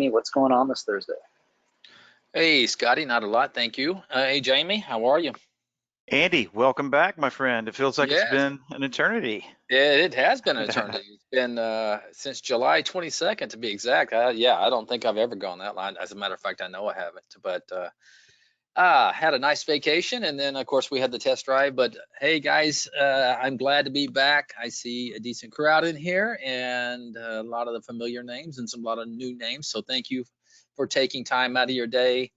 Jamie. What's going on this Thursday? Hey, Scotty, not a lot, thank you. Hey, Jamie, how are you? Andy, welcome back, my friend. It feels like it's Yes, been an eternity. it has been an eternity. It's been since July 22nd to be exact. Yeah, I don't think I've ever gone that line. As a matter of fact, I know I haven't. But had a nice vacation, and then of course we had the test drive. But hey, guys, I'm glad to be back. I see a decent crowd in here, and a lot of the familiar names and a lot of new names. So thank you for taking time out of your day.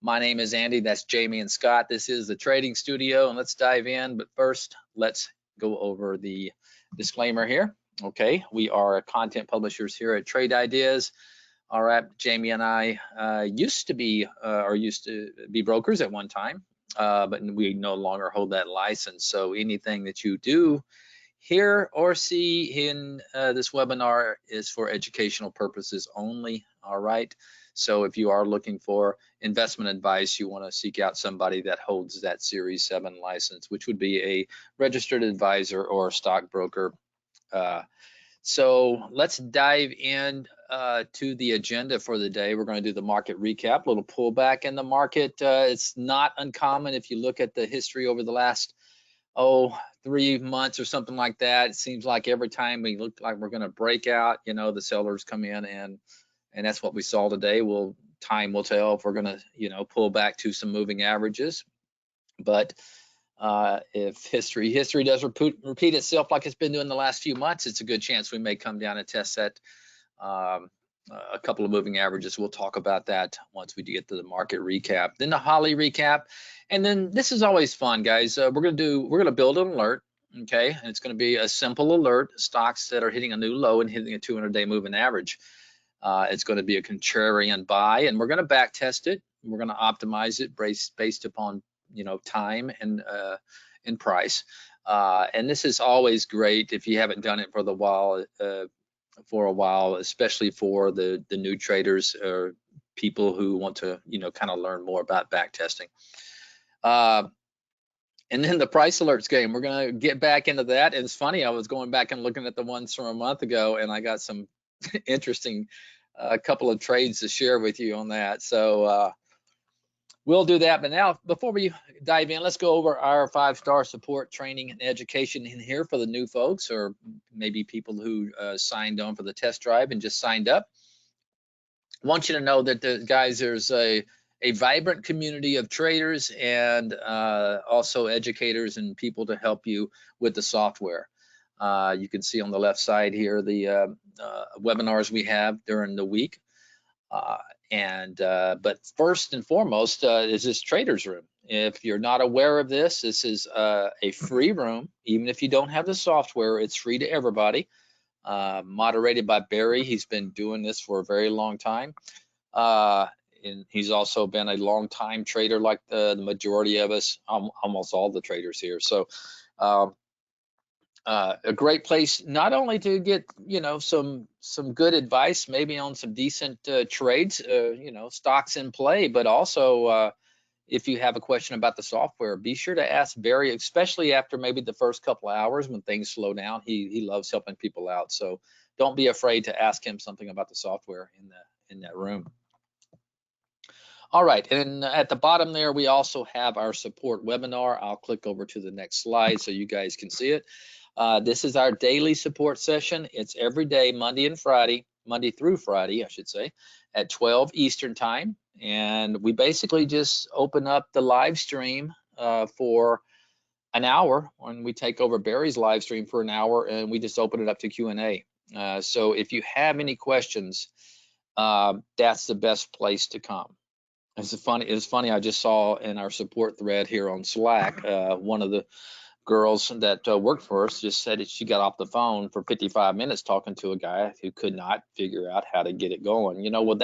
My name is Andy. That's Jamie and Scott. This is the Trading Studio, and let's dive in. But first, let's go over the disclaimer here. Okay, we are content publishers here at Trade Ideas. All right, Jamie and I used to be brokers at one time, but we no longer hold that license. So anything that you do hear or see in this webinar is for educational purposes only. All right. So if you are looking for investment advice, you want to seek out somebody that holds that Series 7 license, which would be a registered advisor or a stockbroker. So let's dive in to the agenda for the day. We're going to do the market recap, a little pullback in the market. It's not uncommon if you look at the history over the last 3 months or something like that. It seems like every time we look like we're going to break out, the sellers come in, and that's what we saw today. Time will tell if we're going to pull back to some moving averages. But if history does repeat itself like it's been doing the last few months, it's a good chance we may come down and test that a couple of moving averages. We'll talk about that once we get to the market recap, then the Holly recap, and then this is always fun, guys. We're gonna build an alert, okay, and it's gonna be a simple alert: stocks that are hitting a new low and hitting a 200-day moving average. It's going to be a contrarian buy, and we're going to back test it. We're going to optimize it based upon time and price. And this is always great if you haven't done it for a while, especially for the new traders or people who want to kind of learn more about back testing. And then the price alerts game, we're going to get back into that. And it's funny, I was going back and looking at the ones from a month ago, and I got some interesting couple of trades to share with you on that. So we'll do that. But now, before we dive in, let's go over our 5-star support training and education in here for the new folks, or maybe people who signed on for the test drive and just signed up. I want you to know that, guys, there's a vibrant community of traders and also educators and people to help you with the software. You can see on the left side here the webinars we have during the week. But first and foremost is this Traders Room. If you're not aware of this, this is a free room. Even if you don't have the software, it's free to everybody. Moderated by Barry. He's been doing this for a very long time. And he's also been a long time trader like the majority of us, almost all the traders here. So a great place not only to get some good advice, maybe on some decent trades, stocks in play, but also if you have a question about the software, be sure to ask Barry, especially after maybe the first couple of hours when things slow down. He loves helping people out, so don't be afraid to ask him something about the software in that room. All right, and at the bottom there, we also have our support webinar. I'll click over to the next slide so you guys can see it. This is our daily support session. It's every day, Monday through Friday, I should say, at 12 Eastern time. And we basically just open up the live stream for an hour, when we take over Barry's live stream for an hour, and we just open it up to Q&A. So if you have any questions, that's the best place to come. It's funny. I just saw in our support thread here on Slack, one of the girls that worked for us just said that she got off the phone for 55 minutes talking to a guy who could not figure out how to get it going. Well,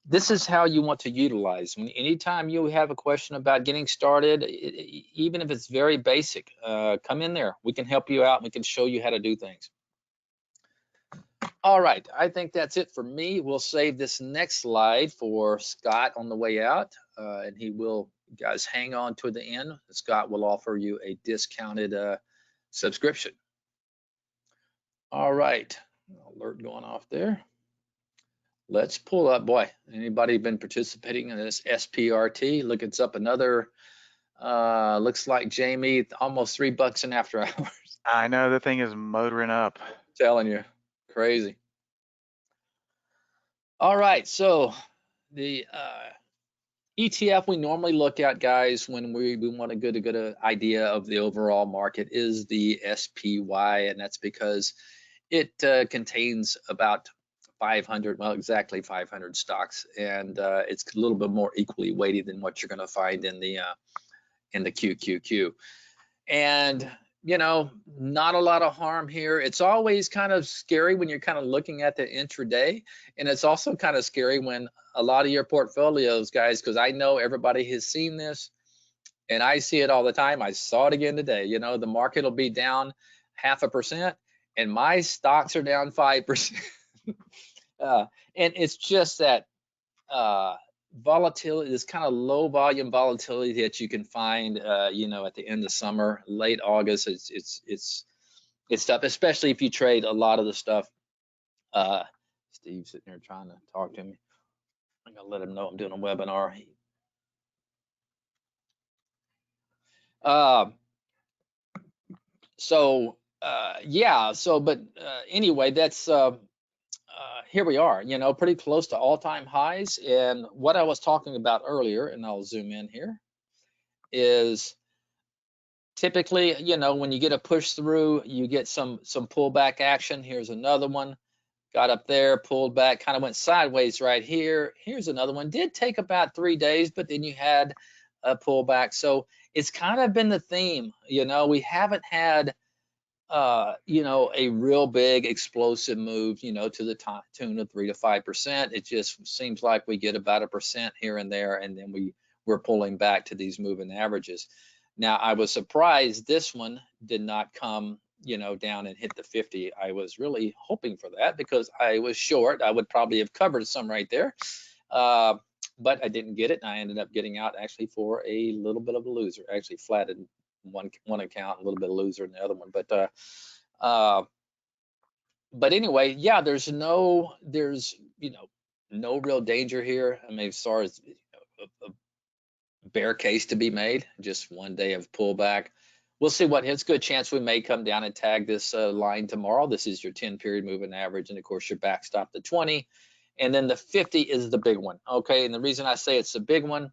this is how you want to utilize. Anytime you have a question about getting started, even if it's very basic, come in there. We can help you out. And we can show you how to do things. All right, I think that's it for me. We'll save this next slide for Scott on the way out, and he will, guys, hang on to the end. Scott will offer you a discounted subscription. All right, alert going off there. let's pull up. Boy, anybody been participating in this SPRT? Look, it's up another. Looks like Jamie, almost $3 in after hours. I know the thing is motoring up. Telling you, crazy. All right, so the ETF we normally look at, guys, when we want to get a good idea of the overall market is the SPY, and that's because it contains about 500, well, exactly 500 stocks, and it's a little bit more equally weighted than what you're going to find in the QQQ. And you know, not a lot of harm here. It's always kind of scary when you're kind of looking at the intraday, and it's also kind of scary when a lot of your portfolios, guys, because I know everybody has seen this, and I see it all the time. I saw it again today. You know, the market will be down 0.5%, and my stocks are down 5%. And it's just that volatility, this kind of low volume volatility that you can find, you know, at the end of summer, late August. It's tough, especially if you trade a lot of the stuff. Steve's sitting here trying to talk to me. I'm gonna let him know I'm doing a webinar. Yeah. So, but anyway, that's here we are. You know, pretty close to all-time highs. And what I was talking about earlier, and I'll zoom in here, is typically, you know, when you get a push through, you get some pullback action. Here's another one. Got up there, pulled back, kind of went sideways right here. Here's another one. Did take about 3 days, but then you had a pullback. So it's kind of been the theme. You know, we haven't had, you know, a real big explosive move, you know, to the tune of 3 to 5%. It just seems like we get about 1% here and there, and then we're pulling back to these moving averages. Now, I was surprised this one did not come, you know, down and hit the 50. I was really hoping for that because I was short. I would probably have covered some right there, but I didn't get it, and I ended up getting out actually for a little bit of a loser. I actually flatted one account, a little bit of loser in the other one, but anyway, yeah, there's you know, no real danger here. I mean, as far as a bear case to be made, just 1 day of pullback. We'll see what hits. Good chance we may come down and tag this line tomorrow. This is your 10-period moving average, and of course your backstop, the 20, and then the 50 is the big one. Okay, and the reason I say it's a big one,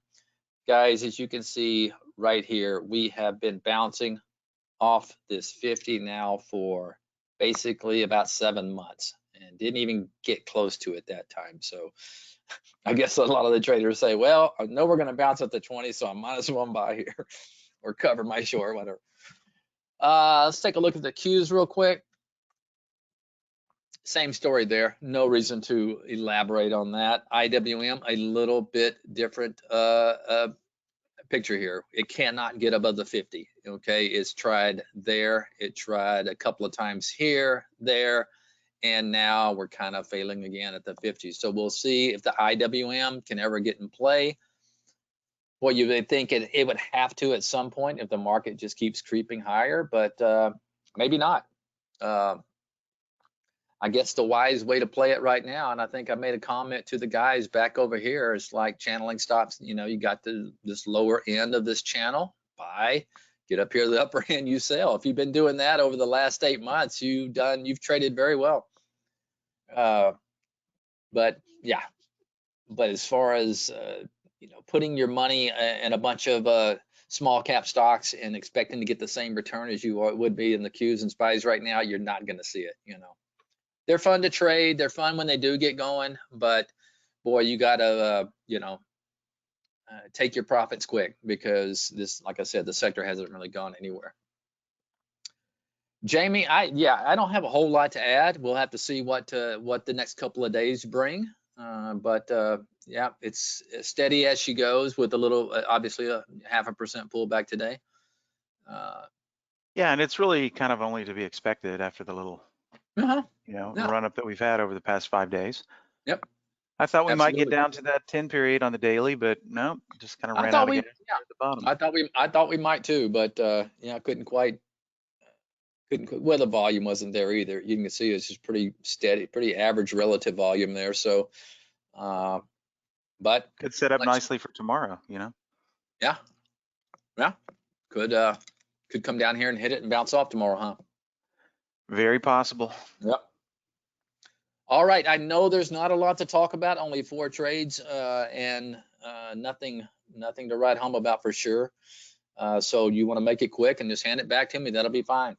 guys, as you can see right here, we have been bouncing off this 50 now for basically about 7 months and didn't even get close to it that time. So I guess a lot of the traders say, well, I know we're going to bounce at the 20, so I might as well buy here or cover my short, whatever. Let's take a look at the Qs real quick. Same story there. No reason to elaborate on that. IWM, a little bit different picture here. It cannot get above the 50. Okay, it's tried there. It tried a couple of times here, there, and now we're kind of failing again at the 50. So we'll see if the IWM can ever get in play. Well, you would think it would have to at some point if the market just keeps creeping higher, but maybe not. I guess the wise way to play it right now, and I think I made a comment to the guys back over here, is like channeling stops. You know, you got this lower end of this channel, buy, get up here to the upper end, you sell. If you've been doing that over the last 8 months, you've traded very well. But yeah, but as far as you know, putting your money in a bunch of small cap stocks and expecting to get the same return as you would be in the Qs and SPYs right now, you're not going to see it. You know, they're fun to trade. They're fun when they do get going, but boy, you got to you know, take your profits quick because this, like I said, the sector hasn't really gone anywhere. Jamie, I don't have a whole lot to add. We'll have to see what the next couple of days bring. But yeah, it's steady as she goes with a little, obviously a 0.5% pullback today. Yeah, and it's really kind of only to be expected after the little, you know, run up that we've had over the past 5 days. Yep. I thought we Absolutely. might get down to that 10 period on the daily, but no, just kind of ran out again at the bottom. I thought we might too, but yeah, couldn't. Well, the volume wasn't there either. You can see it's just pretty steady, pretty average relative volume there. So But could set up nicely for tomorrow, you know. Yeah, could come down here and hit it and bounce off tomorrow, huh? Very possible. Yep. All right, I know there's not a lot to talk about, only 4 trades, and nothing to write home about for sure. So you want to make it quick and just hand it back to me, that'll be fine.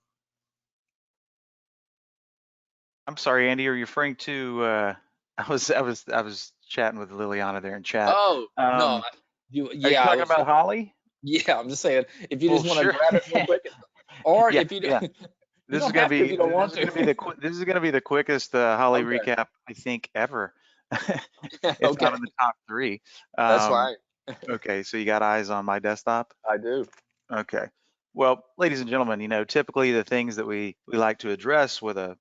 I'm sorry, Andy, are you referring to I was chatting with Liliana there in chat. Oh, no, Are you yeah, talking about Holly? yeah, I'm just saying, if you Well, just want to sure. grab it real quick, or Yeah, if you yeah. you This is don't gonna have to if be you don't want to. this is gonna be the quickest Holly Okay. recap I think ever, if not Okay, in the top 3. that's fine. Okay, so you got eyes on my desktop? I do. Okay. Well, ladies and gentlemen, you know, typically the things that we like to address with a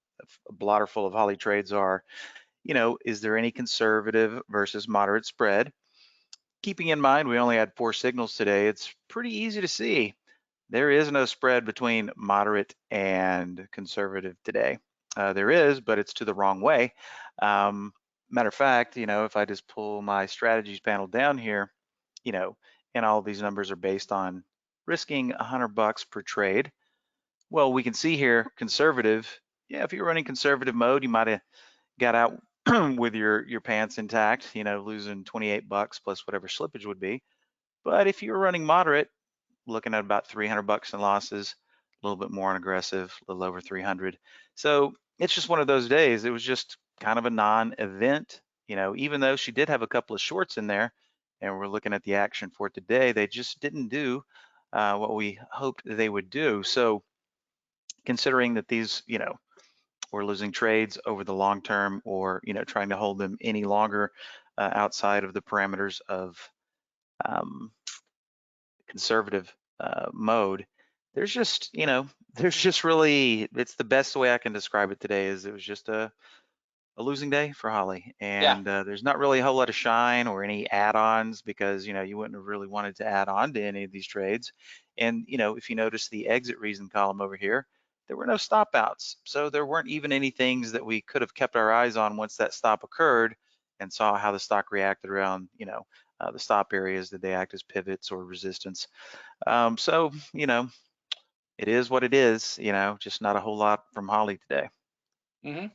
blotter full of Holly trades are, you know, is there any conservative versus moderate spread? Keeping in mind we only had 4 signals today, it's pretty easy to see there is no spread between moderate and conservative today. There is, but it's to the wrong way. Matter of fact, you know, if I just pull my strategies panel down here, you know, and all of these numbers are based on risking $100 per trade. Well, we can see here conservative. Yeah, if you're running conservative mode, you might have got out with your pants intact, you know, losing $28 plus whatever slippage would be. But if you're running moderate, looking at about $300 in losses, a little bit more on aggressive, a little over 300. So it's just one of those days. It was just kind of a non-event, you know, even though she did have a couple of shorts in there and we're looking at the action for today, they just didn't do what we hoped they would do. So considering that these, you know, we're losing trades over the long term or, you know, trying to hold them any longer outside of the parameters of conservative mode, there's just, you know, there's just really, it's the best way I can describe it today is it was just a losing day for Holly. Yeah. And there's not really a whole lot of shine or any add-ons because, you know, you wouldn't have really wanted to add on to any of these trades. And, you know, if you notice the exit reason column over here, there were no stop outs. So there weren't even any things that we could have kept our eyes on once that stop occurred and saw how the stock reacted around, you know, the stop areas. Did they act as pivots or resistance? So, you know, it is what it is, you know, just not a whole lot from Holly today. Mm-hmm.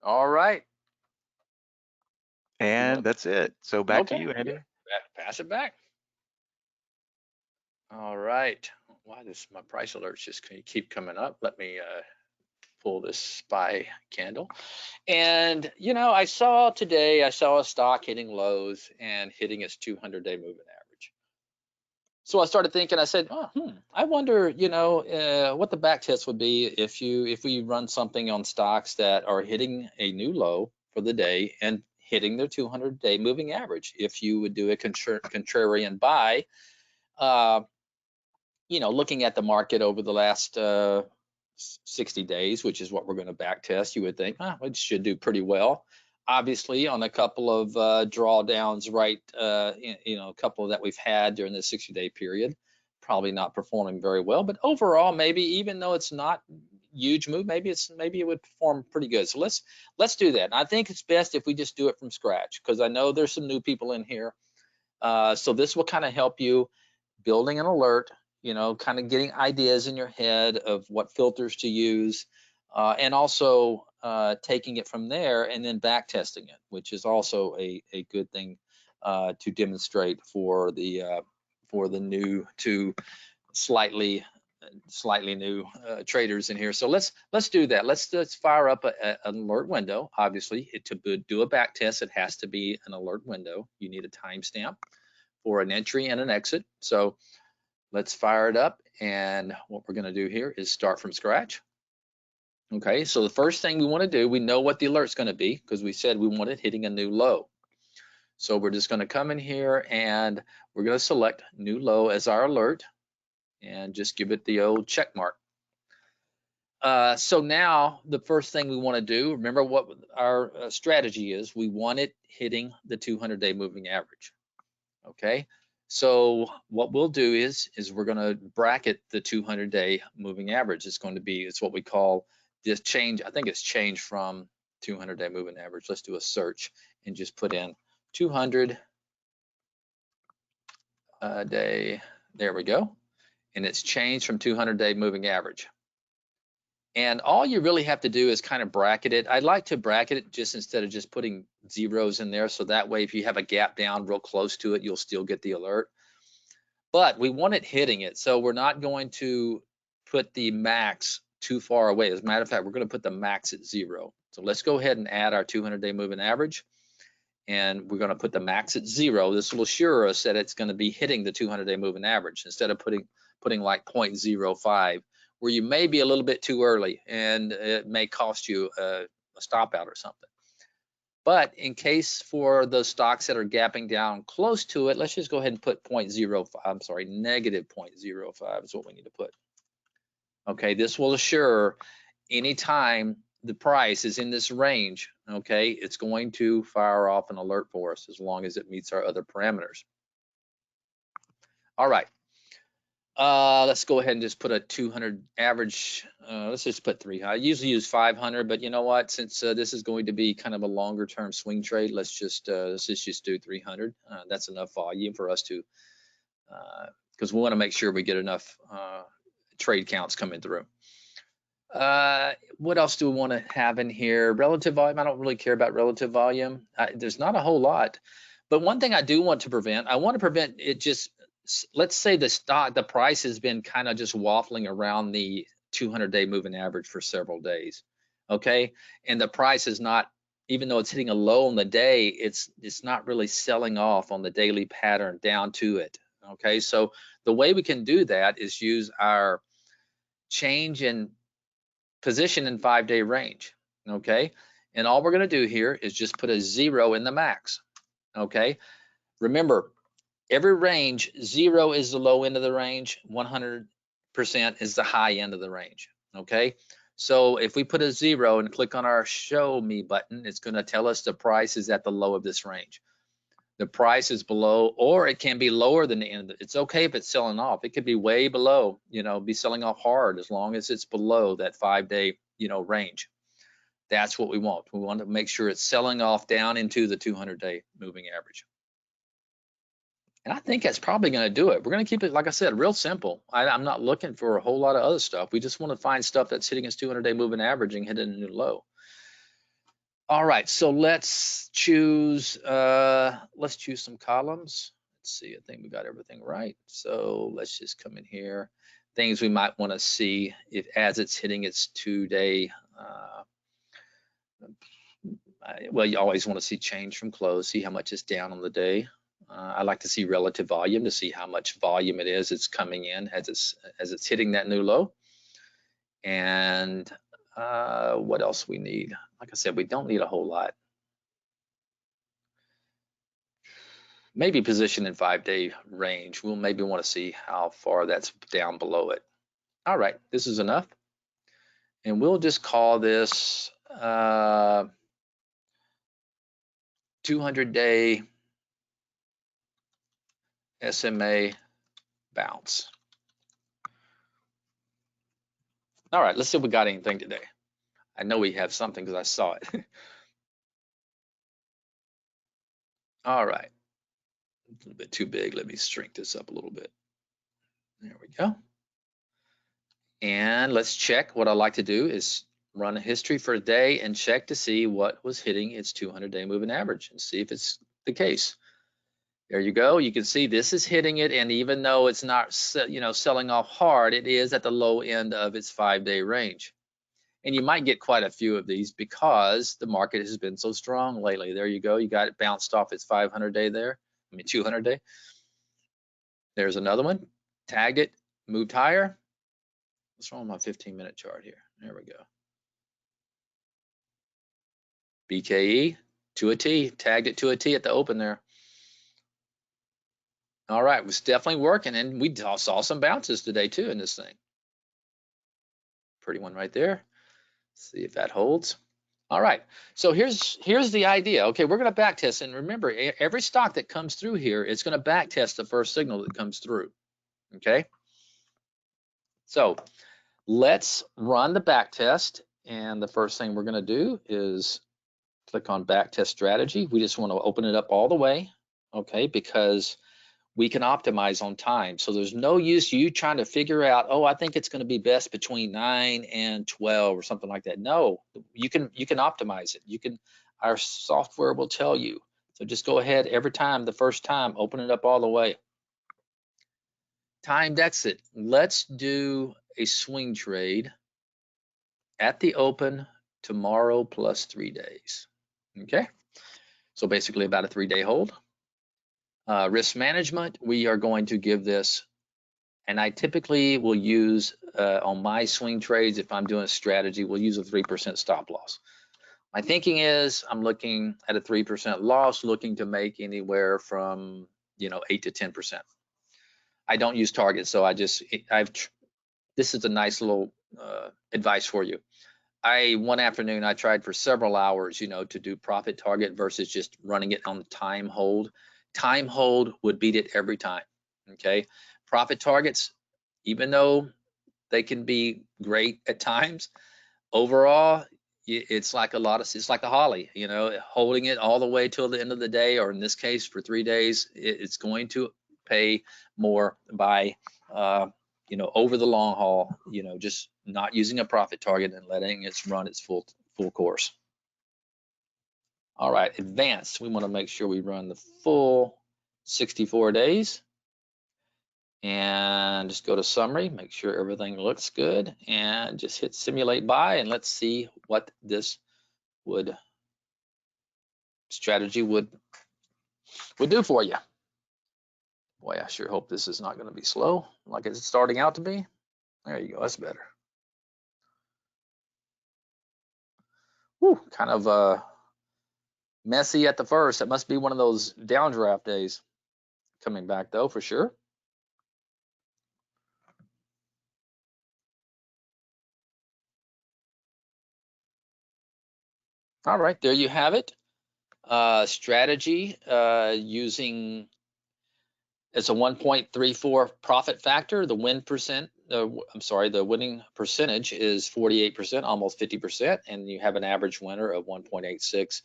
All right. And that's it. So back to Okay. you, Yeah. Andy. Pass it back. All right. Why does my price alerts just keep coming up? Let me pull this SPY candle. And, you know, I saw a stock hitting lows and hitting its 200-day moving average. So I started thinking, I said, I wonder, you know, what the back test would be if we run something on stocks that are hitting a new low for the day and hitting their 200-day moving average. If you would do a contrarian buy, you know, looking at the market over the last 60 days, which is what we're going to back test, you would think, it should do pretty well. Obviously, on a couple of drawdowns, right, you know, a couple that we've had during the 60-day period, probably not performing very well. But overall, maybe even though it's not huge move, maybe it would perform pretty good. So let's do that. And I think it's best if we just do it from scratch because I know there's some new people in here. So this will kind of help you building an alert, you know, kind of getting ideas in your head of what filters to use, and also taking it from there and then back testing it, which is also a good thing to demonstrate for the new to slightly new traders in here. So let's do that. Let's fire up an alert window. Obviously, to do a back test, it has to be an alert window. You need a timestamp for an entry and an exit. So let's fire it up. And what we're going to do here is start from scratch. Okay, so the first thing we want to do, we know what the alert's going to be because we said we want it hitting a new low. So we're just going to come in here and we're going to select new low as our alert and just give it the old check mark. So now the first thing we want to do, remember what our strategy is. We want it hitting the 200-day moving average. Okay, so what we'll do is we're going to bracket the 200-day moving average. It's what we call this change. I think it's changed from 200-day moving average. Let's do a search and just put in 200 day. There we go. And it's changed from 200-day moving average. And all you really have to do is kind of bracket it. I'd like to bracket it just instead of just putting zeros in there. So that way, if you have a gap down real close to it, you'll still get the alert. But we want it hitting it. So we're not going to put the max too far away. As a matter of fact, we're going to put the max at 0. So let's go ahead and add our 200-day moving average. And we're going to put the max at 0. This will assure us that it's going to be hitting the 200-day moving average instead of putting like 0.05, where you may be a little bit too early and it may cost you a stop out or something. But in case for the stocks that are gapping down close to it, let's just go ahead and put negative 0.05 is what we need to put. Okay, this will assure anytime the price is in this range, okay, it's going to fire off an alert for us as long as it meets our other parameters. All right. Let's go ahead and just put a 200 average. Let's just put 300. I usually use 500, but you know what? Since this is going to be kind of a longer term swing trade, let's just do 300. That's enough volume for us to, because we want to make sure we get enough trade counts coming through. What else do we want to have in here? Relative volume. I don't really care about relative volume. There's not a whole lot, but one thing I do want to prevent, I want to prevent it just. Let's say the price has been kind of just waffling around the 200-day moving average for several days, okay, and the price is not, even though it's hitting a low on the day, it's not really selling off on the daily pattern down to it, okay. So the way we can do that is use our change in position in 5-day range, okay, and all we're going to do here is just put a 0 in the max, okay. Remember, every range, 0 is the low end of the range, 100% is the high end of the range, okay? So if we put a 0 and click on our show me button, it's going to tell us the price is at the low of this range. The price is below, or it can be lower than the end. It's okay if it's selling off. It could be way below, be selling off hard as long as it's below that 5-day, range. That's what we want. We want to make sure it's selling off down into the 200-day moving average. And I think that's probably going to do it. We're going to keep it, like I said, real simple. I'm not looking for a whole lot of other stuff. We just want to find stuff that's hitting its 200-day moving average and hitting a new low. All right, so let's choose some columns. Let's see, I think we got everything right. So let's just come in here. Things we might want to see as it's hitting its 2-day. Well, you always want to see change from close, see how much it's down on the day. I like to see relative volume to see how much volume it is it's coming in as it's hitting that new low. And what else we need? Like I said, we don't need a whole lot. Maybe position in 5-day range. We'll maybe want to see how far that's down below it. All right, this is enough. And we'll just call this 200-day SMA bounce. All right, let's see if we got anything today. I know we have something because I saw it. All right, a little bit too big. Let me shrink this up a little bit. There we go. And let's check. What I like to do is run a history for a day and check to see what was hitting its 200-day moving average and see if it's the case. There you go. You can see this is hitting it, and even though it's not, selling off hard, it is at the low end of its 5-day range. And you might get quite a few of these because the market has been so strong lately. There you go. You got it bounced off its 500-day there. 200-day. There's another one. Tagged it, moved higher. What's wrong with my 15-minute chart here? There we go. BKE to a T. Tagged it to a T at the open there. All right, it was definitely working, and we saw some bounces today too in this thing. Pretty one right there. Let's see if that holds. All right, so here's the idea. Okay, we're going to back test, and remember, every stock that comes through here, it's going to back test the first signal that comes through. Okay, so let's run the back test, and the first thing we're going to do is Click on back test strategy. We just want to open it up all the way, okay, because we can optimize on time. So there's no use you trying to figure out, oh, I think it's going to be best between 9 and 12 or something like that. No, you can optimize it. Our software will tell you. So just go ahead every time, the first time, open it up all the way. Timed exit. Let's do a swing trade at the open tomorrow plus 3 days. Okay, so basically about a 3-day hold. Risk management, we are going to give this, and I typically will use on my swing trades, if I'm doing a strategy, we'll use a 3% stop loss. My thinking is I'm looking at a 3% loss, looking to make anywhere from 8 to 10%. I don't use targets, so this is a nice little advice for you. One afternoon I tried for several hours, to do profit target versus just running it on time hold. Time hold would beat it every time. Okay, profit targets, even though they can be great at times, overall it's like it's like a holly, holding it all the way till the end of the day, or in this case for 3 days, it's going to pay more by over the long haul, just not using a profit target and letting it run its full course. All right, advanced, we want to make sure we run the full 64 days. And just go to summary, make sure everything looks good, and just hit simulate buy, and let's see what this strategy would do for you. Boy, I sure hope this is not going to be slow like it's starting out to be. There you go, that's better. Whew, kind of messy at the first. It must be one of those downdraft days. Coming back though, for sure. All right, there you have it. Strategy using, it's a 1.34 profit factor. The winning percentage is 48%, almost 50%, and you have an average winner of 1.86,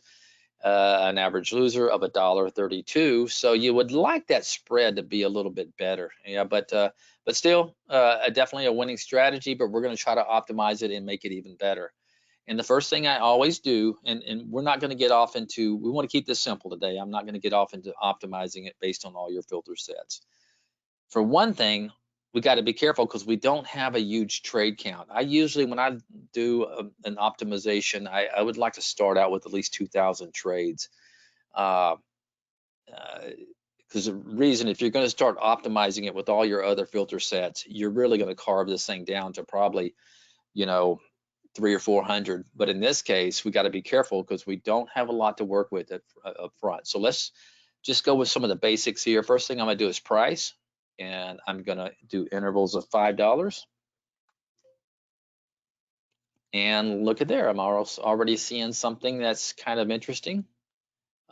an average loser of $1.32. So you would like that spread to be a little bit better, yeah. But still, definitely a winning strategy. But we're going to try to optimize it and make it even better. And the first thing I always do, and we're not going to get off into, we want to keep this simple today. I'm not going to get off into optimizing it based on all your filter sets. For one thing, we got to be careful because we don't have a huge trade count. I usually, when I do an optimization, I would like to start out with at least 2,000 trades. Because the reason, if you're going to start optimizing it with all your other filter sets, you're really going to carve this thing down to probably, 300 or 400. But in this case, we got to be careful because we don't have a lot to work with up front. So let's just go with some of the basics here. First thing I'm going to do is price, and I'm going to do intervals of $5. And look at there, I'm already seeing something that's kind of interesting.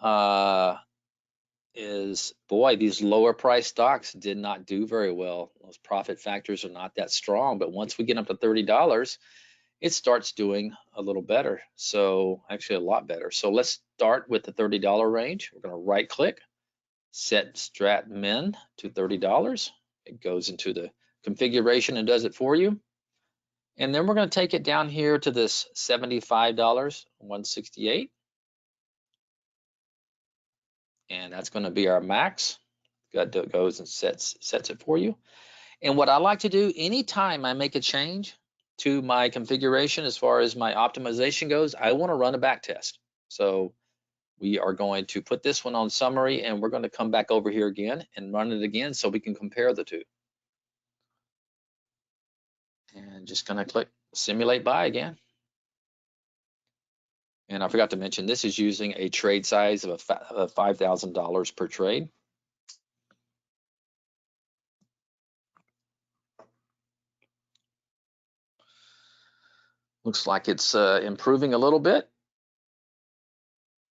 Boy, these lower price stocks did not do very well. Those profit factors are not that strong, but once we get up to $30, it starts doing a little better. So actually a lot better. So let's start with the $30 range. We're going to right click, set strat min to $30. It goes into the configuration and does it for you. And then we're going to take it down here to this $75, 168. And that's going to be our max. It goes and sets it for you. And what I like to do anytime I make a change to my configuration as far as my optimization goes, I want to run a back test. So we are going to put this one on summary, and we're going to come back over here again and run it again so we can compare the two. And just going to click simulate buy again. And I forgot to mention, this is using a trade size of $5,000 per trade. Looks like it's improving a little bit.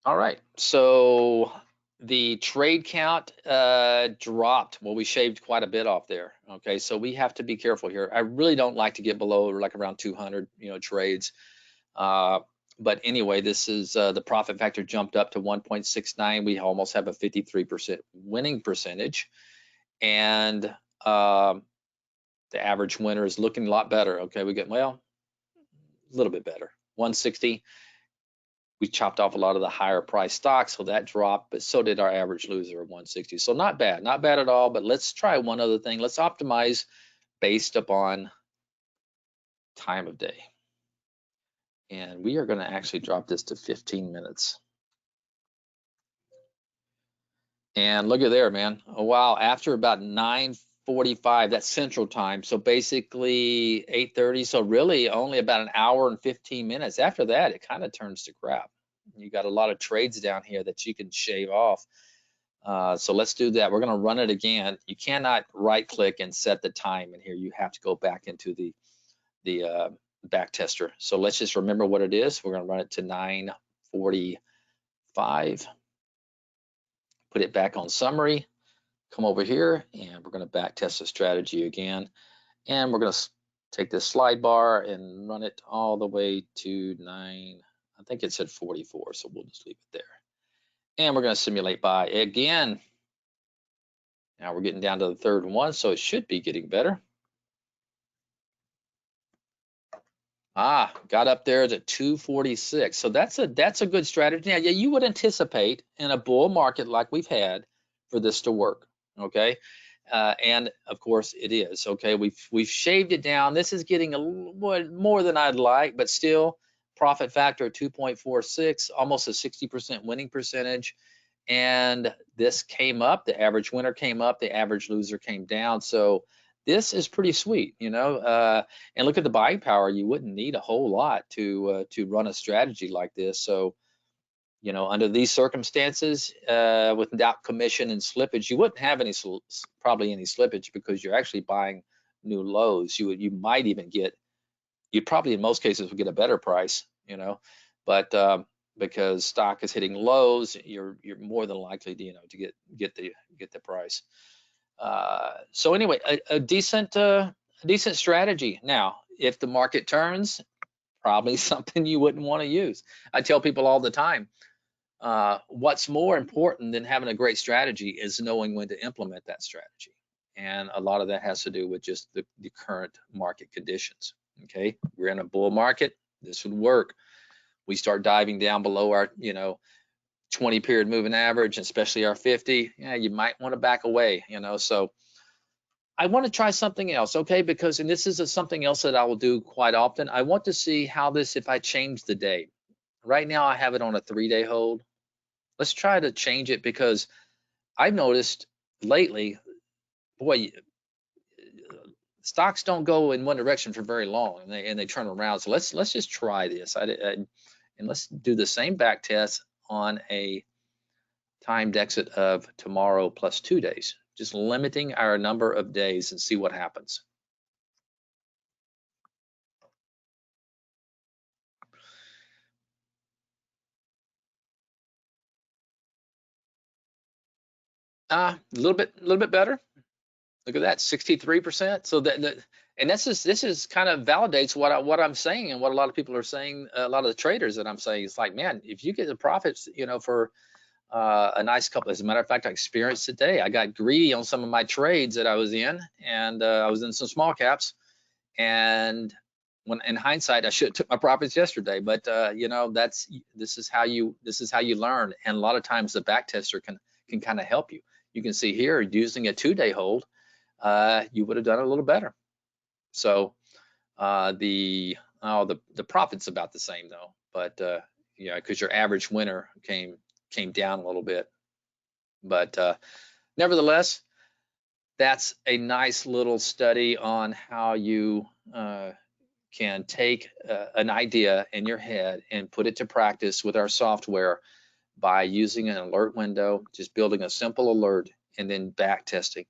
All right, so the trade count dropped. Well, we shaved quite a bit off there. Okay, so we have to be careful here. I really don't like to get below like around 200, trades. But anyway, this is the profit factor jumped up to 1.69. We almost have a 53% winning percentage, and the average winner is looking a lot better. Okay, we get, well, a little bit better, 160. We chopped off a lot of the higher price stocks, so that dropped, but so did our average loser of 160. So not bad, not bad at all. But let's try one other thing. Let's optimize based upon time of day. And we are going to actually drop this to 15 minutes. And look at there, man. Oh, wow. After about 9:45, that's Central Time. So basically 8:30. So really only about an hour and 15 minutes. After that, it kind of turns to crap. You got a lot of trades down here that you can shave off. So let's do that. We're going to run it again. You cannot right click and set the time in here. You have to go back into the back tester. So let's just remember what it is. We're going to run it to 9:45. Put it back on summary. Come over here and we're going to back test the strategy again. And we're going to take this slide bar and run it all the way to 9. I think it said 44. So we'll just leave it there. And we're going to simulate buy again. Now we're getting down to the third one, so it should be getting better. Got up there to 246. So that's a good strategy. Now, yeah, you would anticipate in a bull market like we've had for this to work. Okay, and of course it is. Okay, we've shaved it down. This is getting a little more than I'd like, but still profit factor 2.46, almost a 60% winning percentage. And this came up, the average winner came up, the average loser came down. So this is pretty sweet, you know. And look at the buying power. You wouldn't need a whole lot to run a strategy like this. So, you know, under these circumstances, without commission and slippage, you wouldn't have probably any slippage because you're actually buying new lows. You might even you'd probably in most cases would get a better price, you know, but because stock is hitting lows, you're more than likely to, you know, to get the price. So anyway, a decent strategy. Now, if the market turns, probably something you wouldn't want to use. I tell people all the time, what's more important than having a great strategy is knowing when to implement that strategy. And a lot of that has to do with just the current market conditions. Okay, we're in a bull market. This would work. We start diving down below our, you know, 20 period moving average, especially our 50. Yeah, you might want to back away, you know. So I want to try something else, okay? Because, and this is something else that I will do quite often. I want to see how this, if I change the day. Right now I have it on a 3-day hold. Let's try to change it because I've noticed lately, boy, stocks don't go in one direction for very long, and they turn around. So let's just try this. And let's do the same back test on a timed exit of tomorrow plus 2 days, just limiting our number of days and see what happens. A little bit better. Look at that, 63%. So and this is kind of validates what I'm saying and what a lot of people are saying. A lot of the traders that I'm saying, it's like, man, if you get the profits, you know, for a nice couple. As a matter of fact, I experienced today. I got greedy on some of my trades that I was in, and I was in some small caps. And when in hindsight, I should have took my profits yesterday. But you know, this is how you learn. And a lot of times the back tester can kind of help you. You can see here using a 2-day hold, you would have done a little better. So the profit's about the same though, but yeah, because your average winner came down a little bit. But nevertheless, that's a nice little study on how you can take an idea in your head and put it to practice with our software by using an alert window, just building a simple alert and then back testing.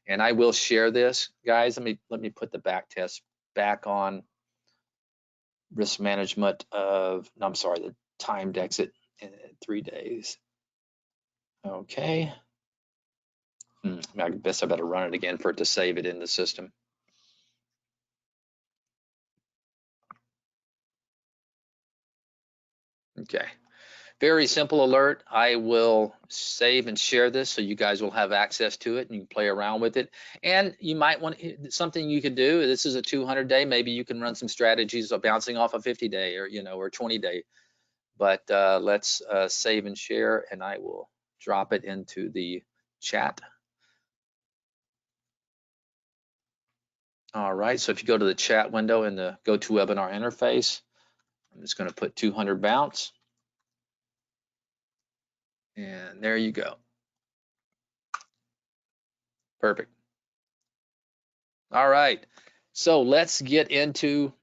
And I will share this, guys. Let me put the back test back on risk management of, no, I'm sorry, the timed exit in 3 days. Okay. I guess I better run it again for it to save it in the system. Okay. Very simple alert. I will save and share this so you guys will have access to it and you can play around with it. And you might want something you could do. This is a 200-day. Maybe you can run some strategies of bouncing off a 50-day or or 20-day. But let's save and share, and I will drop it into the chat. All right. So if you go to the chat window in the GoToWebinar interface, I'm just going to put 200 bounce. And there you go. Perfect. All right. So let's get into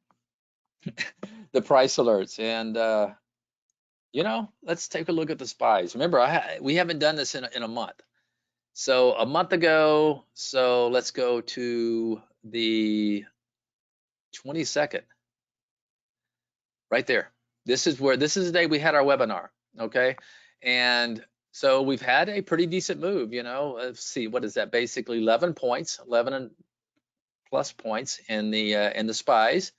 the price alerts. And, let's take a look at the SPYs. Remember, we haven't done this in a month. So a month ago, so let's go to the 22nd. Right there. This is the day we had our webinar. Okay. And so we've had a pretty decent move, Let's see, what is that? Basically 11 points, 11 and plus points in the SPYs.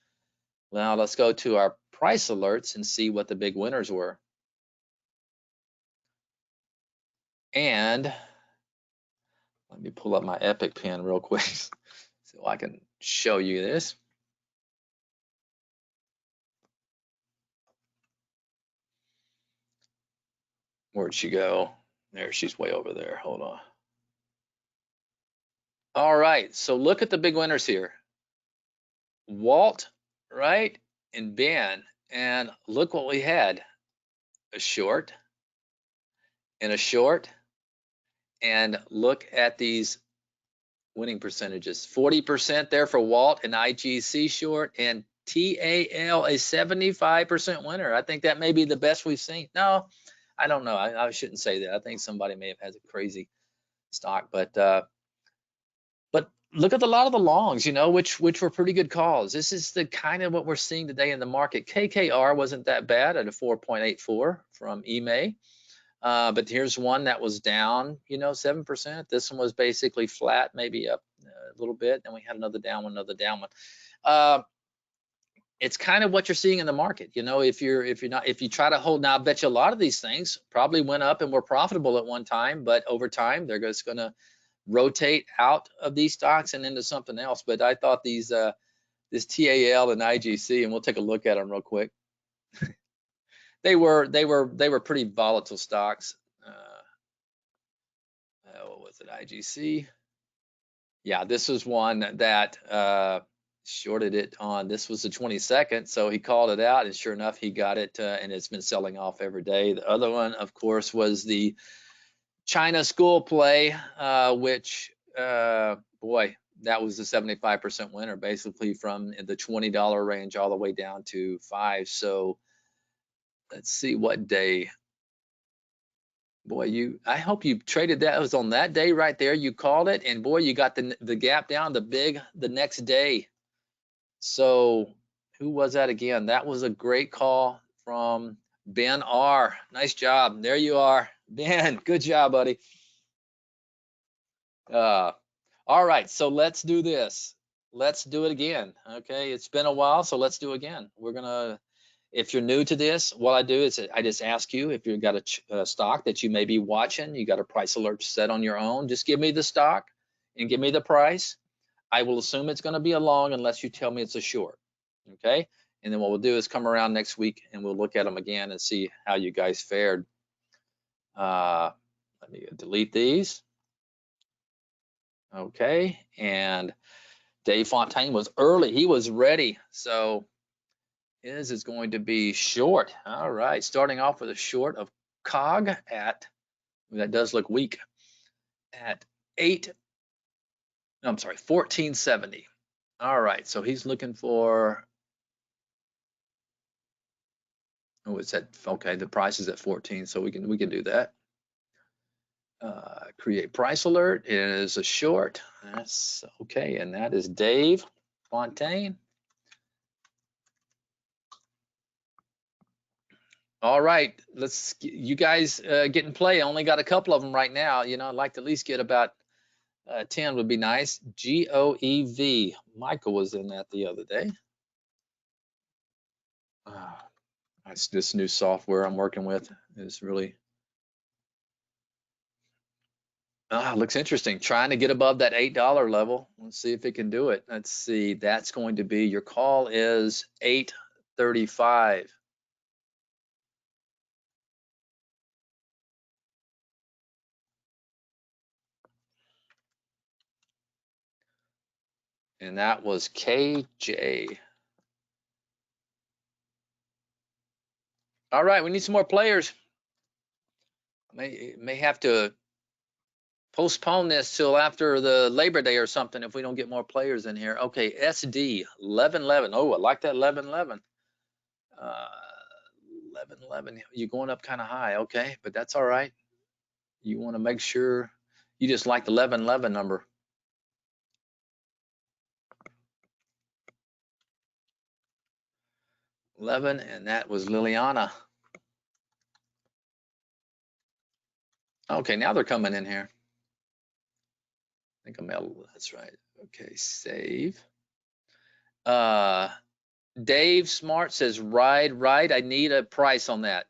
Now let's go to our price alerts and see what the big winners were. And let me pull up my Epic pen real quick so I can show you this. Where'd she go? There, she's way over there. Hold on. All right, so look at the big winners here. Walt, right, and Ben, and look what we had. A short and a short, and look at these winning percentages. 40% there for Walt and IGC short, and TAL a 75% winner. I think that may be the best we've seen. No, I don't know. I shouldn't say that. I think somebody may have had a crazy stock, but look at a lot of the longs, which were pretty good calls. This is the kind of what we're seeing today in the market. KKR wasn't that bad at a 4.84 from EMA. But here's one that was down, 7%. This one was basically flat, maybe up a little bit. Then we had another down one. It's kind of what you're seeing in the market. If you try to hold, now I bet you a lot of these things probably went up and were profitable at one time, but over time they're just going to rotate out of these stocks and into something else. But I thought this TAL and IGC, and we'll take a look at them real quick. They were pretty volatile stocks. What was it? IGC. Yeah, this was one that shorted it on. This was the 22nd, so he called it out, and sure enough, he got it, and it's been selling off every day. The other one, of course, was the China school play, which boy, that was the 75% winner, basically from the $20 range all the way down to $5. So let's see what day. Boy, I hope you traded that. It was on that day right there. You called it, and boy, you got the gap down the next day. So who was that again? That was a great call from Ben R. Nice job. There you are, Ben. Good job, buddy. All right, so let's do this. Let's do it again. Okay, it's been a while, so let's do it again. If you're new to this, what I do is I just ask you if you've got a stock that you may be watching, you got a price alert set on your own, just give me the stock and give me the price. I will assume it's going to be a long unless you tell me it's a short. Okay, and then what we'll do is come around next week and we'll look at them again and see how you guys fared. Let me delete these. Okay, and Dave Fontaine was early. He was ready. So his is going to be short. All right, starting off with a short of COG that does look weak, at 1470. All right, so he's looking for, it's at, okay, the price is at 14, so we can do that. Create price alert is a short. That's okay, and that is Dave Fontaine. All right, you guys get in play. I only got a couple of them right now. I'd like to at least get about 10 would be nice. GOEV. Michael was in that the other day. This new software I'm working with is really looks interesting. Trying to get above that $8 level. Let's see if it can do it. Let's see. That's going to be your call is 835. And that was KJ. All right, we need some more players. May have to postpone this till after the Labor Day or something if we don't get more players in here. Okay, SD 1111. Oh, I like that 1111. 1111. You're going up kind of high. Okay, but that's all right. You want to make sure you just like the 1111 number. 11, and that was Liliana. Okay, now they're coming in here. I think that's right. Okay, save. Dave Smart says right. I need a price on that.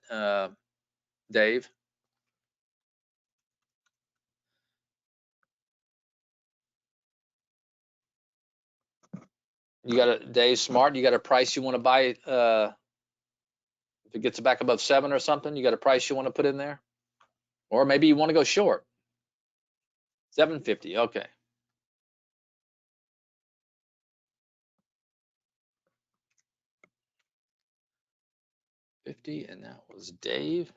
Dave. You got a Dave Smart, you got a price you want to buy if it gets back above 7 or something, you got a price you want to put in there? Or maybe you want to go short. 750. Okay. $50, and that was Dave.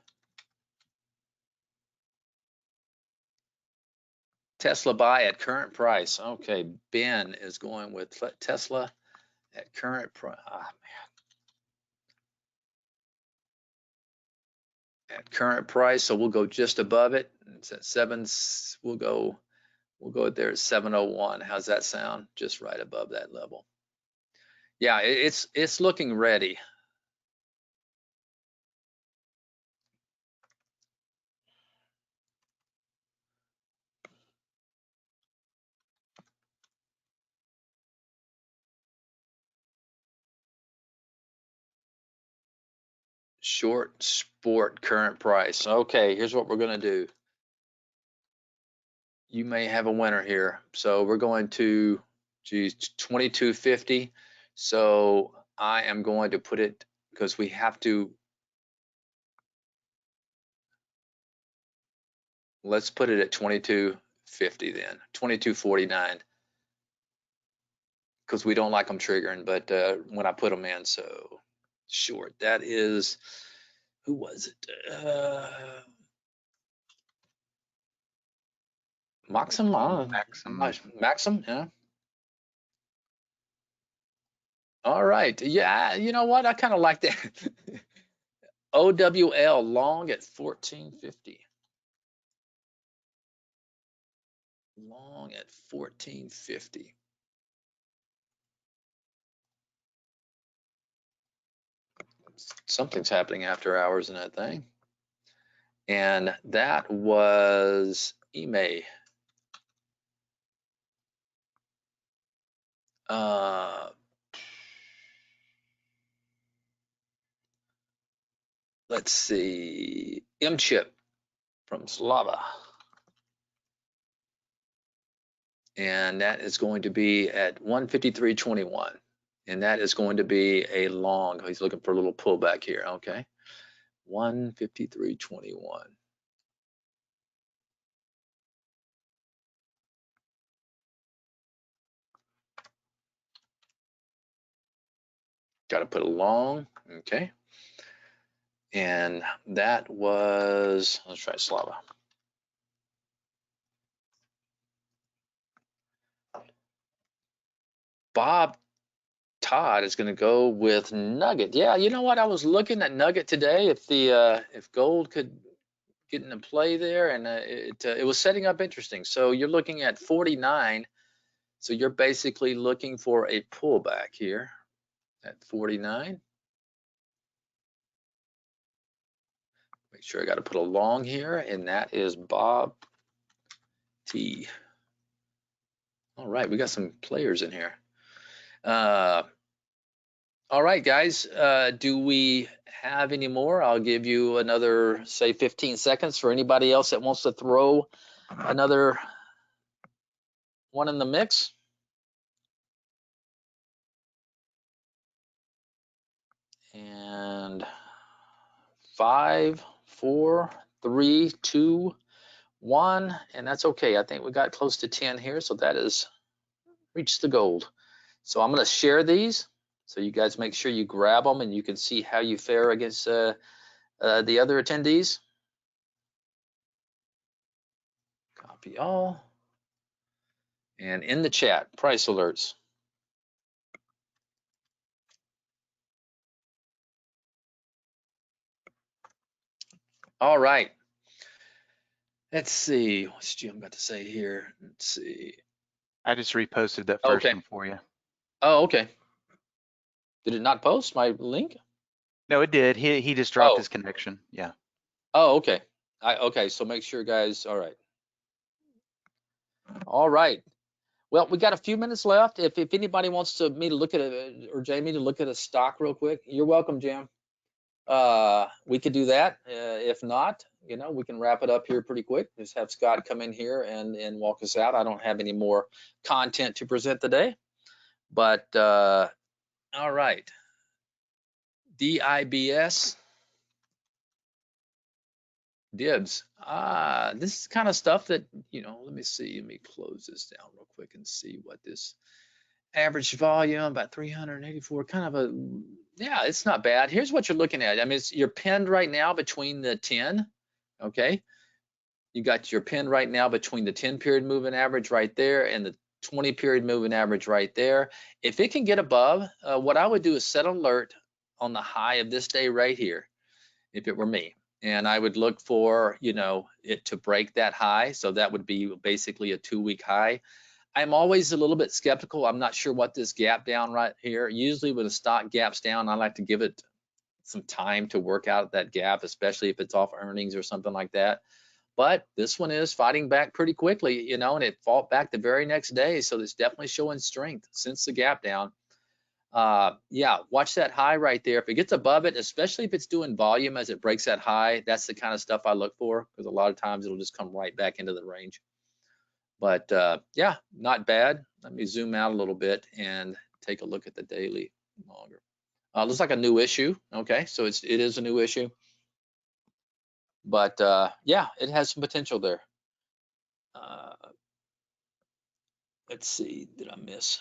Tesla buy at current price. Okay, Ben is going with Tesla at current price. At current price, so we'll go just above it. It's at 7. We'll go there at 701. How's that sound? Just right above that level. Yeah, it's looking ready. Short sport current price. Okay, here's what we're gonna do. You may have a winner here. So we're going to, geez, 2250. So I am going to put it, because we have to, let's put it at 2250 then, 2249, because we don't like them triggering, but when I put them in, so short, that is, who was it? Maxim? Maxim, yeah. All right. Yeah, you know what? I kind of like that. OWL long at 1450. Long at 1450. Something's happening after hours in that thing. And that was Ime. Let's see. M-Chip from Slava. And that is going to be at 153.21. And that is going to be a long. He's looking for a little pullback here. Okay. 153.21. Got to put a long. Okay. And that was, let's try Slava. Bob Todd is going to go with Nugget. Yeah, you know what? I was looking at Nugget today. If gold could get into play there, and it was setting up interesting. So you're looking at 49. So you're basically looking for a pullback here at 49. Make sure I got to put a long here, and that is Bob T. All right, we got some players in here. All right, guys, do we have any more? I'll give you another, say, 15 seconds for anybody else that wants to throw another one in the mix. And 5, 4, 3, 2, 1, and that's okay. I think we got close to 10 here, so that is reached the gold. So I'm going to share these, so you guys make sure you grab them and you can see how you fare against the other attendees. Copy all. And in the chat, price alerts. All right. Let's see. What's Jim got to say here? Let's see. I just reposted that first Okay. one for you. Oh, okay. Did it not post my link? No, it did. He just dropped Oh. his connection. Yeah. Oh, okay. Okay. So make sure, guys. All right. All right. Well, we got a few minutes left. If anybody wants me to look at it, or Jamie to look at a stock real quick, you're welcome, Jim. We could do that. If not, we can wrap it up here pretty quick. Just have Scott come in here and walk us out. I don't have any more content to present today, but all right. DIBS dibs. This is kind of stuff that, let me see. Let me close this down real quick and see what this average volume, about 384, kind of yeah, it's not bad. Here's what you're looking at. I mean, you're pinned right now between the 10, okay? You got your pin right now between the 10 period moving average right there and the 20 period moving average right there. If it can get above, what I would do is set an alert on the high of this day right here, if it were me. And I would look for, it to break that high. So that would be basically a 2-week high. I'm always a little bit skeptical. I'm not sure what this gap down right here. Usually when a stock gaps down, I like to give it some time to work out that gap, especially if it's off earnings or something like that. But this one is fighting back pretty quickly, and it fought back the very next day. So it's definitely showing strength since the gap down. Yeah, watch that high right there. If it gets above it, especially if it's doing volume as it breaks that high, that's the kind of stuff I look for, because a lot of times it'll just come right back into the range. But yeah, not bad. Let me zoom out a little bit and take a look at the daily longer. Looks like a new issue. Okay, so it is a new issue. But yeah, it has some potential there. Let's see, did I miss?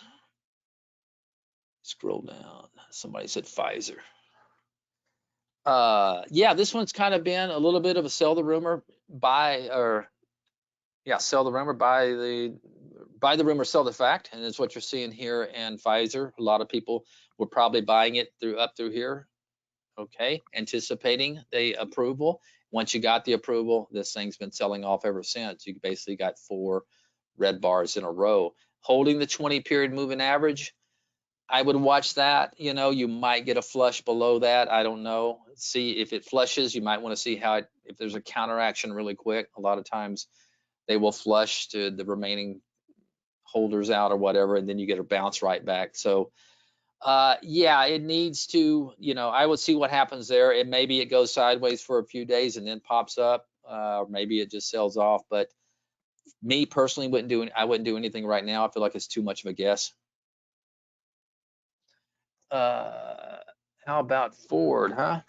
Scroll down. Somebody said Pfizer. Yeah, this one's kind of been a little bit of a sell the rumor, sell the rumor, buy the rumor, sell the fact, and it's what you're seeing here in Pfizer. A lot of people were probably buying it up through here, okay, anticipating the approval. Once you got the approval, this thing's been selling off ever since. You basically got 4 red bars in a row, holding the 20 period moving average. I would watch that. You might get a flush below that. I don't know. See if it flushes. You might want to see if there's a counteraction really quick. A lot of times they will flush to the remaining holders out or whatever, and then you get a bounce right back. So yeah, it needs to, I would see what happens there. Maybe it goes sideways for a few days and then pops up, or maybe it just sells off. But me personally I wouldn't do anything right now. I feel like it's too much of a guess. How about Ford, huh?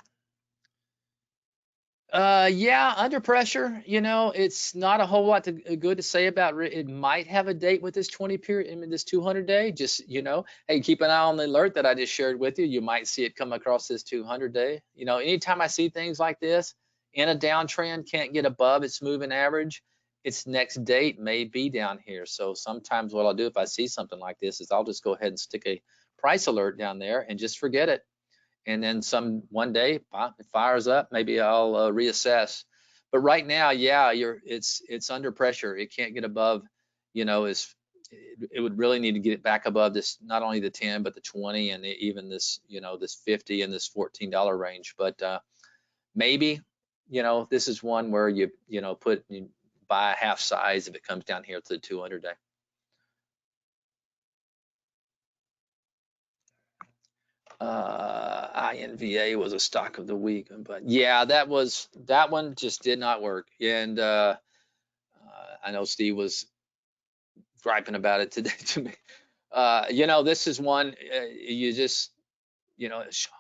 Yeah, under pressure, it's not a whole lot good to say about it. It might have a date with this 20 period, I mean, this 200 day. Just, hey, keep an eye on the alert that I just shared with you. You might see it come across this 200 day. Anytime I see things like this in a downtrend, can't get above its moving average, its next date may be down here. So sometimes what I'll do if I see something like this is I'll just go ahead and stick a price alert down there and just forget it. And then one day it fires up, maybe I'll reassess. But right now, yeah, it's under pressure. It can't get above, it would really need to get it back above this, not only the 10 but the 20 and even this, this 50 and this $14 range. But maybe, this is one where you buy a half size if it comes down here to the 200 day. INVA was a stock of the week, but yeah, that one just did not work. And I know Steve was griping about it today to me. This is one you just,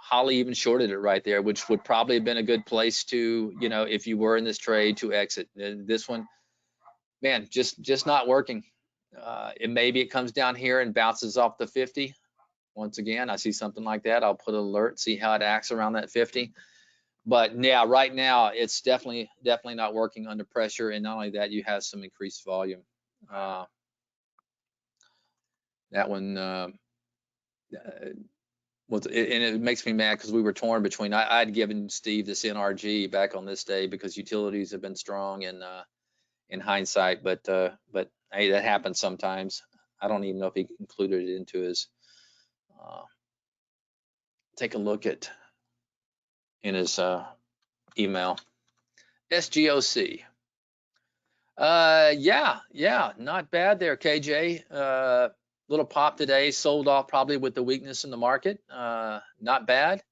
Holly even shorted it right there, which would probably have been a good place to, if you were in this trade, to exit. This one, man, just not working. Maybe it comes down here and bounces off the 50. Once again, I see something like that, I'll put an alert, see how it acts around that 50. But yeah, right now it's definitely not working under pressure, and not only that, you have some increased volume. That one and it makes me mad because we were torn between. I'd given Steve this NRG back on this day because utilities have been strong in hindsight, but hey, that happens sometimes. I don't even know if he included it into his. Take a look at in his email. SGOC. Yeah, not bad there, KJ. Little pop today, sold off probably with the weakness in the market. Not bad.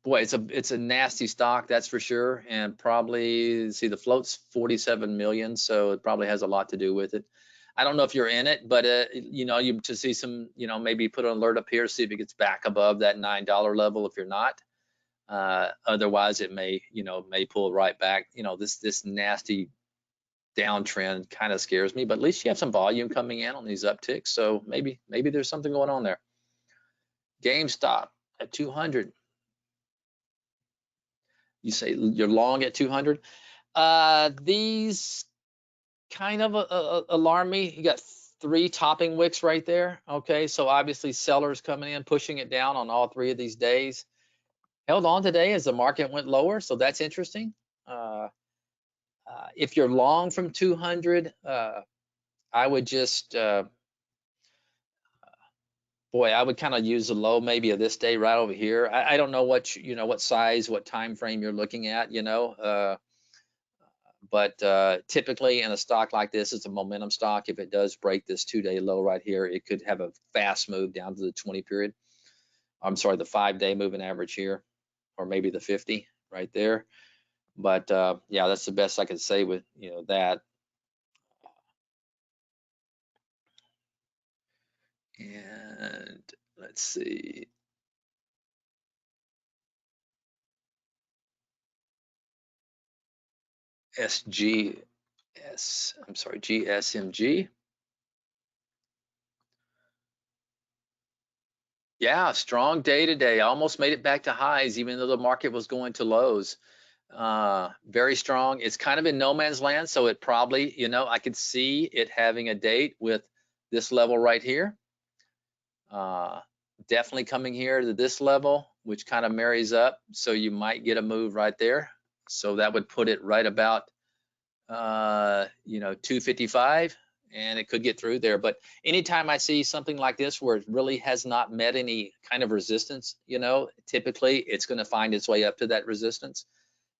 Boy, it's a nasty stock, that's for sure. And probably, see, the float's 47 million, so it probably has a lot to do with it. I don't know if you're in it, but you to see some, maybe put an alert up here, see if it gets back above that $9 level if you're not. Otherwise it may pull right back. This nasty downtrend kind of scares me, but at least you have some volume coming in on these upticks, so maybe there's something going on there. Gamestop at 200. You say you're long at 200. These kind of alarm me. You got 3 topping wicks right there. Okay, so obviously sellers coming in, pushing it down on all 3 of these days. Held on today as the market went lower, so that's interesting. If you're long from 200, I would just, I would kind of use the low maybe of this day right over here. I don't know what what size, what time frame you're looking at, but typically in a stock like this, it's a momentum stock. If it does break this 2-day low right here, it could have a fast move down to the 20 period. I'm sorry, the 5-day moving average here, or maybe the 50 right there. But yeah, that's the best I could say with that. And let's see. GSMG. Yeah, strong day today. Almost made it back to highs, even though the market was going to lows. Very strong. It's kind of in no man's land, so it probably, I could see it having a date with this level right here. Definitely coming here to this level, which kind of marries up. So you might get a move right there. So that would put it right about 255, and it could get through there. But anytime I see something like this where it really has not met any kind of resistance, typically it's going to find its way up to that resistance.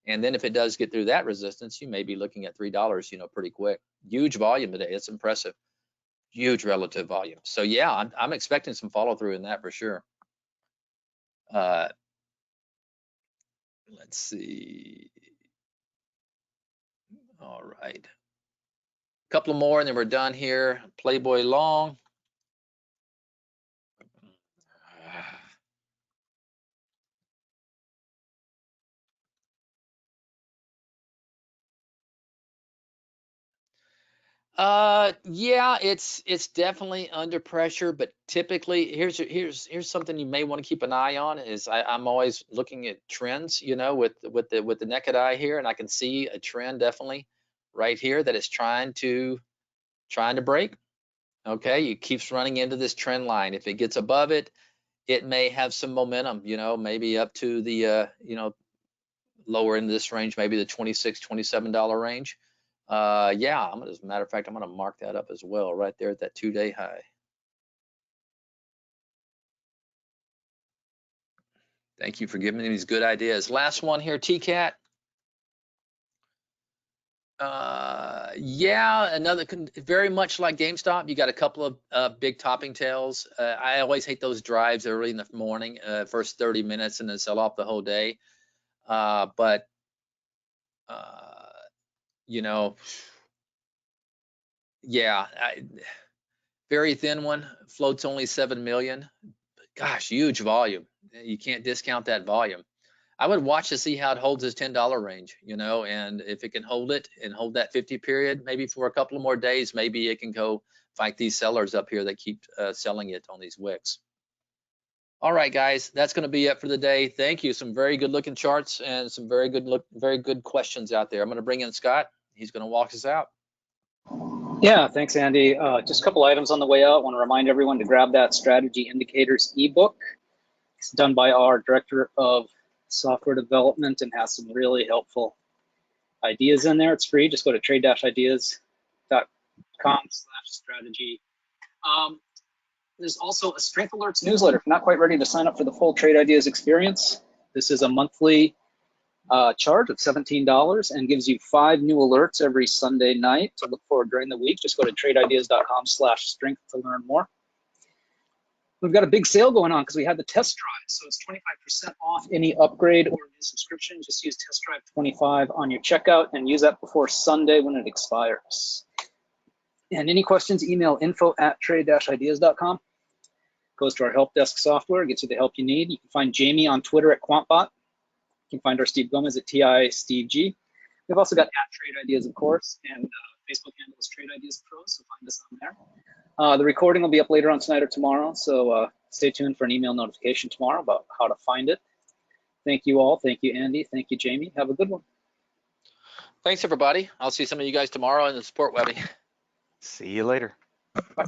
And then if it does get through that resistance, you may be looking at $3, pretty quick. Huge volume today. It's impressive. Huge relative volume. So yeah, I'm expecting some follow through in that for sure. Let's see. All right. A couple more and then we're done here. Playboy long. Yeah, it's definitely under pressure, but typically here's something you may want to keep an eye on is I'm always looking at trends, with the naked eye here, and I can see a trend definitely right here that is trying to break. Okay, it keeps running into this trend line. If it gets above it, it may have some momentum, maybe up to the lower end of this range, maybe the $26, $27 range. Yeah, as a matter of fact, I'm gonna mark that up as well, right there at that 2-day high. Thank you for giving me these good ideas. Last one here, TCAT. Yeah, very much like GameStop. You got a couple of big topping tails. I always hate those drives early in the morning, first 30 minutes, and then sell off the whole day. But uh, you know, yeah, very thin one. Floats only 7 million. Gosh, huge volume. You can't discount that volume. I would watch to see how it holds its $10 range, and if it can hold it and hold that 50 period, maybe for a couple of more days, maybe it can go fight these sellers up here that keep selling it on these wicks. All right, guys, that's going to be it for the day. Thank you. Some very good looking charts and some very good questions out there. I'm going to bring in Scott. He's going to walk us out. Yeah, thanks, Andy. Just a couple items on the way out. I want to remind everyone to grab that Strategy Indicators ebook. It's done by our Director of Software Development and has some really helpful ideas in there. It's free. Just go to trade-ideas.com/strategy. There's also a Strength Alerts newsletter. If you're not quite ready to sign up for the full Trade Ideas experience, this is a monthly charge of $17 and gives you 5 new alerts every Sunday night to look for during the week. Just go to trade-ideas.com/strength to learn more. We've got a big sale going on because we had the test drive, so it's 25% off any upgrade or new subscription. Just use test drive 25 on your checkout and use that before Sunday when it expires. And any questions, email info@trade-ideas.com. Goes to our help desk software, gets you the help you need. You can find Jamie on Twitter @QuantBot. You can find our Steve Gomez @TISteveG. We've also got @TradeIdeas, of course, and Facebook handle is Trade Ideas Pro, so find us on there. The recording will be up later on tonight or tomorrow, so stay tuned for an email notification tomorrow about how to find it. Thank you all. Thank you, Andy. Thank you, Jamie. Have a good one. Thanks, everybody. I'll see some of you guys tomorrow in the support webbing. See you later. Bye.